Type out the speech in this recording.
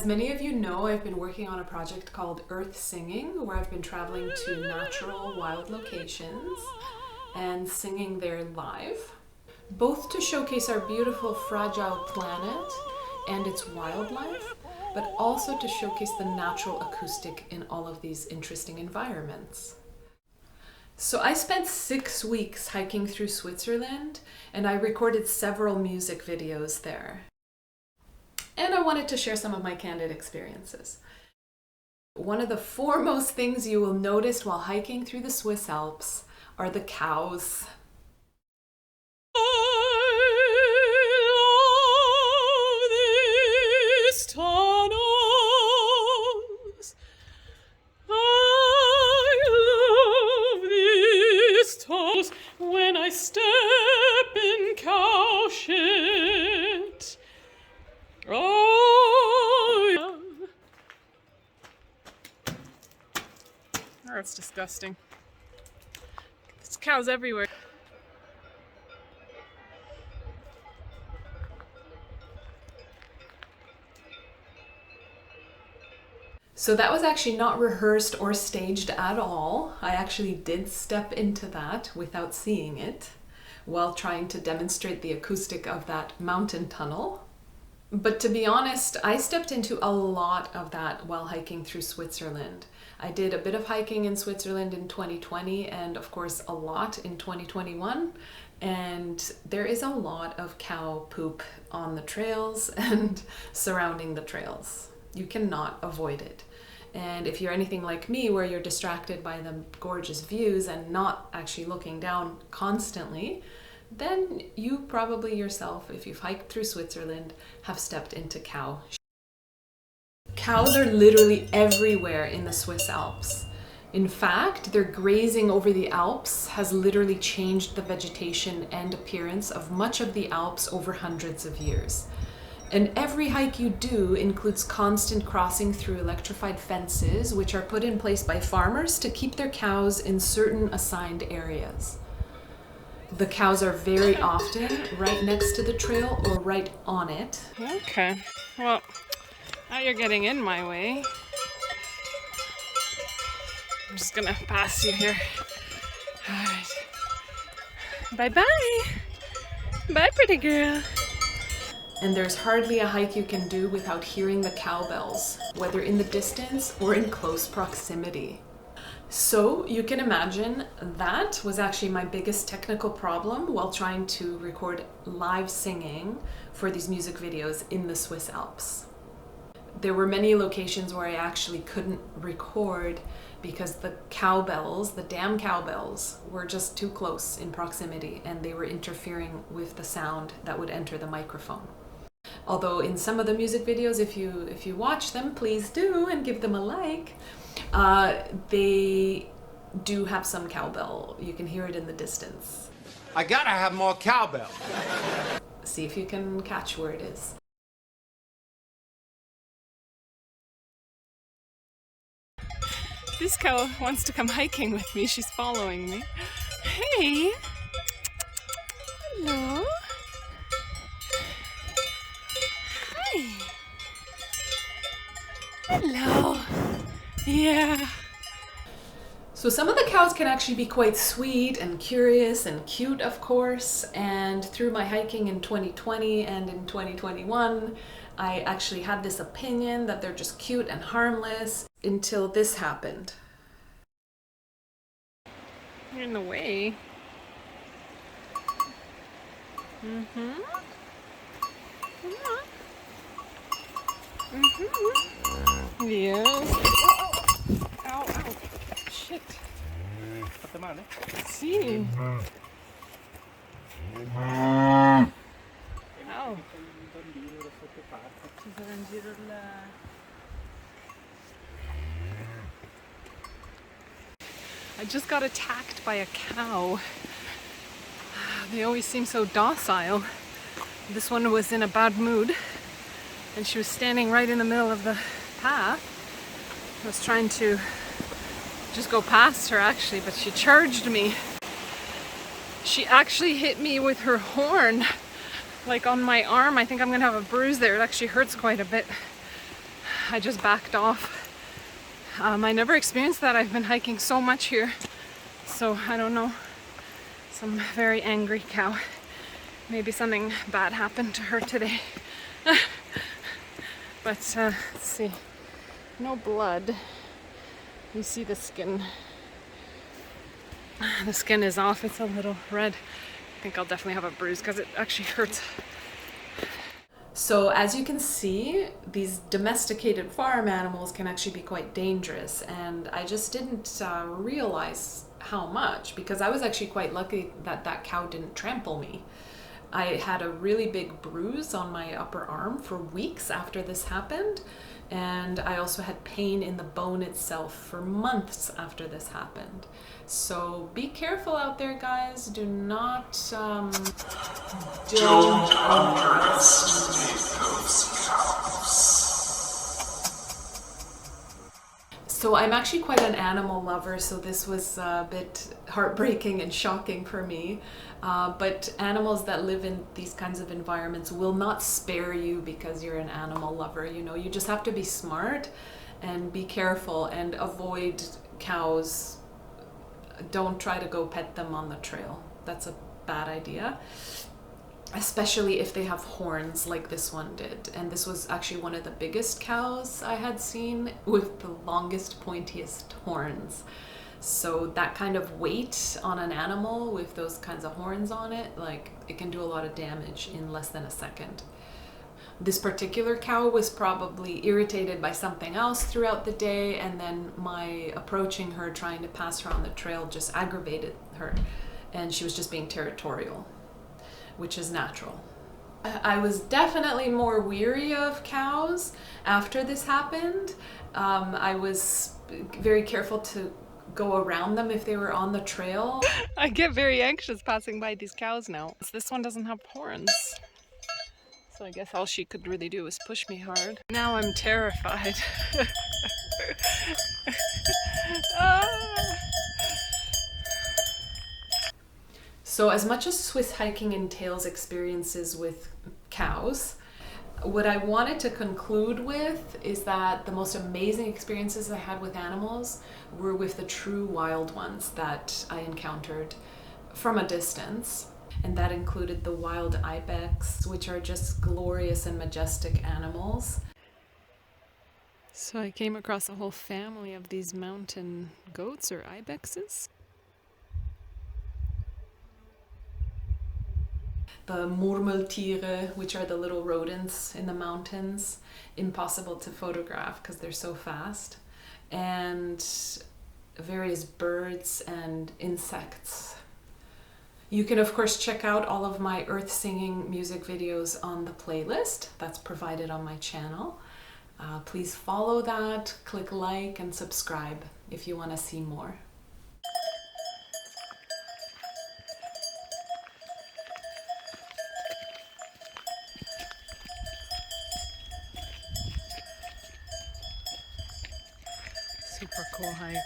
As many of you know, I've been working on a project called Earth Singing, where I've been traveling to natural wild locations and singing there live, both to showcase our beautiful fragile planet and its wildlife, but also to showcase the natural acoustic in all of these interesting environments. So I spent 6 weeks hiking through Switzerland, and I recorded several music videos there. And I wanted to share some of my candid experiences. One of the foremost things you will notice while hiking through the Swiss Alps are the cows. When I step in cow shit. Oh, yeah. Oh, that's disgusting. There's cows everywhere. So that was actually not rehearsed or staged at all. I actually did step into that without seeing it while trying to demonstrate the acoustic of that mountain tunnel. But to be honest, I stepped into a lot of that while hiking through Switzerland. I did a bit of hiking in Switzerland in 2020 and of course a lot in 2021. And there is a lot of cow poop on the trails and surrounding the trails. You cannot avoid it. And if you're anything like me, where you're distracted by the gorgeous views and not actually looking down constantly, then you probably yourself, if you've hiked through Switzerland, have stepped into cow. Cows are literally everywhere in the Swiss Alps. In fact, their grazing over the Alps has literally changed the vegetation and appearance of much of the Alps over hundreds of years. And every hike you do includes constant crossing through electrified fences, which are put in place by farmers to keep their cows in certain assigned areas. The cows are very often right next to the trail or right on it. Okay, well, now you're getting in my way. I'm just gonna pass you here. All right. Bye-bye. Bye, pretty girl. And there's hardly a hike you can do without hearing the cowbells, whether in the distance or in close proximity. So you can imagine that was actually my biggest technical problem while trying to record live singing for these music videos in the Swiss Alps. There were many locations where I actually couldn't record because the cowbells, the damn cowbells, were just too close in proximity and they were interfering with the sound that would enter the microphone. Although in some of the music videos, if you watch them, please do and give them a like, they do have some cowbell. You can hear it in the distance. I gotta have more cowbell. See if you can catch where it is. This cow wants to come hiking with me. She's following me. Hey! Hello! Hi! Hello! Yeah! So some of the cows can actually be quite sweet and curious and cute, of course, and through my hiking in 2020 and in 2021, I actually had this opinion that they're just cute and harmless until this happened. You're in the way. Mm-hmm. Mm-hmm. Yes. Oh, ow, ow. Shit. Fatta male? Sì. Ow. Ci sarà in giro il... I just got attacked by a cow. They always seem so docile. This one was in a bad mood and she was standing right in the middle of the path. I was trying to just go past her actually, but she charged me. She actually hit me with her horn, like on my arm. I think I'm gonna have a bruise there. It actually hurts quite a bit. I just backed off. I never experienced that. I've been hiking so much here, so I don't know. Some very angry cow. Maybe something bad happened to her today. But let's see. No blood. You see the skin. The skin is off. It's a little red. I think I'll definitely have a bruise because it actually hurts. So as you can see, these domesticated farm animals can actually be quite dangerous, and I just didn't realize how much, because I was actually quite lucky that that cow didn't trample me. I had a really big bruise on my upper arm for weeks after this happened, and I also had pain in the bone itself for months after this happened. So be careful out there, guys. Do not Don't underestimate those cows. So I'm actually quite an animal lover, so this was a bit heartbreaking and shocking for me. But animals that live in these kinds of environments will not spare you because you're an animal lover. You know, you just have to be smart and be careful and avoid cows. Don't try to go pet them on the trail. That's a bad idea. Especially if they have horns like this one did. And this was actually one of the biggest cows I had seen with the longest, pointiest horns. So that kind of weight on an animal with those kinds of horns on it, like, it can do a lot of damage in less than a second. This particular cow was probably irritated by something else throughout the day, and then my approaching her, trying to pass her on the trail, just aggravated her, and she was just being territorial, which is natural. I was definitely more weary of cows after this happened. I was very careful to go around them if they were on the trail. I get very anxious passing by these cows now. This one doesn't have horns, so I guess all she could really do was push me hard. Now I'm terrified. So as much as Swiss hiking entails experiences with cows, what I wanted to conclude with is that the most amazing experiences I had with animals were with the true wild ones that I encountered from a distance. And that included the wild ibex, which are just glorious and majestic animals. So I came across a whole family of these mountain goats or ibexes. The Murmeltiere, which are the little rodents in the mountains, impossible to photograph because they're so fast, and various birds and insects. You can of course check out all of my earth singing music videos on the playlist that's provided on my channel. Please follow that, click like and subscribe if you want to see more. Super cool hike.